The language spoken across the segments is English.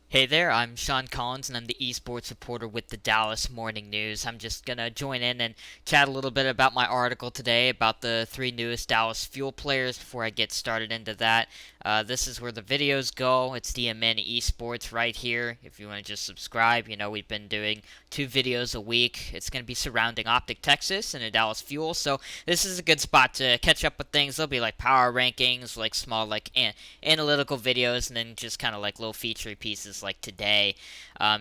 Hey there, I'm Sean Collins, and I'm the esports reporter with the Dallas Morning News. I'm just gonna join in and chat a little bit about my article today about the three newest Dallas Fuel players before I get started into that. This is where the videos go. It's DMN Esports right here. If you want to just subscribe, we've been doing 2 videos a week. It's gonna be surrounding Optic Texas and a Dallas Fuel, so this is a good spot to catch up with things. There'll be like power rankings, like small analytical videos, and then just kind of like little feature pieces like today.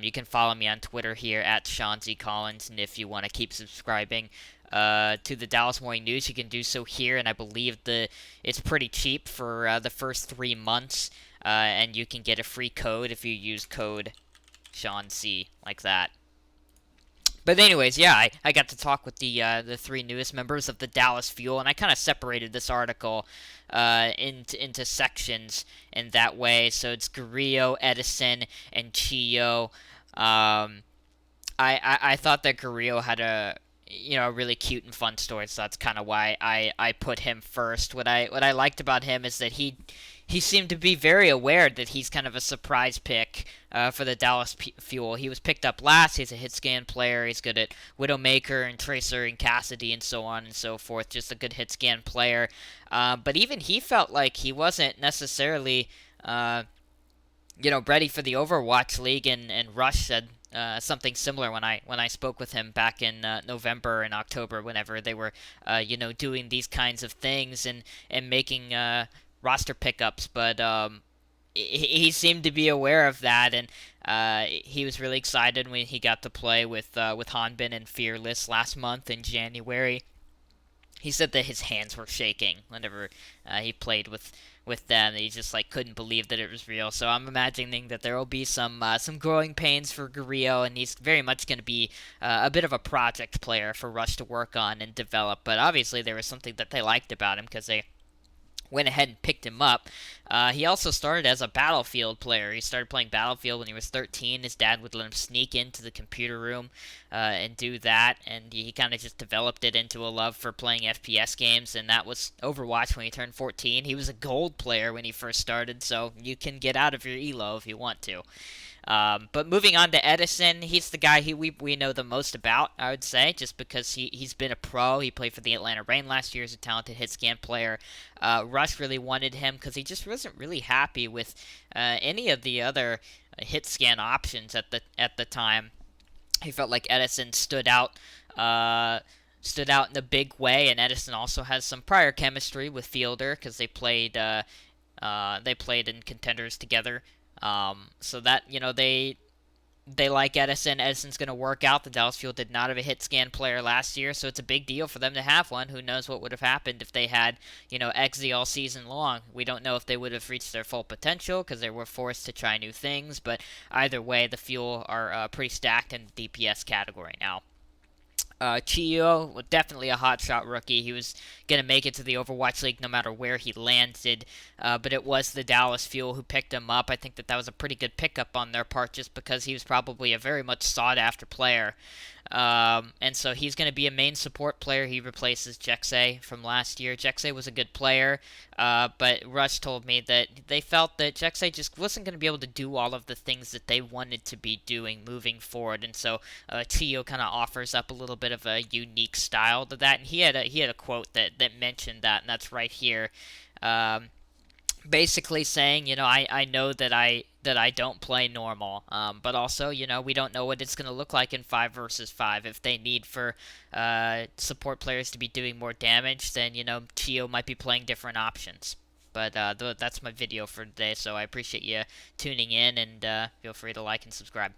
You can follow me on Twitter here at Sean Z Collins, and if you want to keep subscribing to the Dallas Morning News, you can do so here. And I believe it's pretty cheap for the first 3 months, and you can get a free code if you use code Sean C like that. But anyways, yeah, I got to talk with the three newest members of the Dallas Fuel, and I kind of separated this article into sections in that way. So it's Grillo, Edison, and Chio. I thought that Grillo had a really cute and fun story, so that's kind of why I put him first. What I liked about him is that he seemed to be very aware that he's kind of a surprise pick for the Dallas Fuel. He was picked up last. He's a hit scan player. He's good at Widowmaker and Tracer and Cassidy and so on and so forth. Just a good hit scan player. But even he felt like he wasn't necessarily ready for the Overwatch League, and Rush said something similar when I spoke with him back in November and October, whenever they were doing these kinds of things and making roster pickups. But he seemed to be aware of that, and he was really excited when he got to play with Hanbin and Fearless last month in January. He said that his hands were shaking whenever he played with them. He just like couldn't believe that it was real. So I'm imagining that there will be some growing pains for Grillo, and he's very much going to be a bit of a project player for Rush to work on and develop. But obviously there was something that they liked about him because they went ahead and picked him up. He also started as a Battlefield player. He started playing Battlefield when he was 13. His dad would let him sneak into the computer room and do that, and he kind of just developed it into a love for playing FPS games, and that was Overwatch when he turned 14. He was a gold player when he first started, so you can get out of your elo if you want to. But moving on to Edison, he's the guy we know the most about, I would say, just because he's been a pro. He played for the Atlanta Reign last year as a talented hit scan player. Rush really wanted him because he just wasn't really happy with any of the other hit scan options at the time. He felt like Edison stood out in a big way, and Edison also has some prior chemistry with Fielder because they played in contenders together. So that they like Edison. Edison's going to work out. The Dallas Fuel did not have a hit scan player last year, so it's a big deal for them to have one. Who knows what would have happened if they had, XZ all season long. We don't know if they would have reached their full potential because they were forced to try new things, but either way, the Fuel are pretty stacked in the DPS category now. Chio, definitely a hotshot rookie. He was going to make it to the Overwatch League no matter where he landed, but it was the Dallas Fuel who picked him up. I think that was a pretty good pickup on their part just because he was probably a very much sought-after player. And so he's going to be a main support player. He replaces Jexay from last year. Jexay was a good player, but Rush told me that they felt that Jexay just wasn't going to be able to do all of the things that they wanted to be doing moving forward. And so Chio kind of offers up a little bit of a unique style to that. And he had a quote that mentioned that, and that's right here. Basically saying, I know that I don't play normal, but also, we don't know what it's going to look like in 5 versus 5. If they need for support players to be doing more damage, then, Chio might be playing different options. But that's my video for today, so I appreciate you tuning in, and feel free to like and subscribe.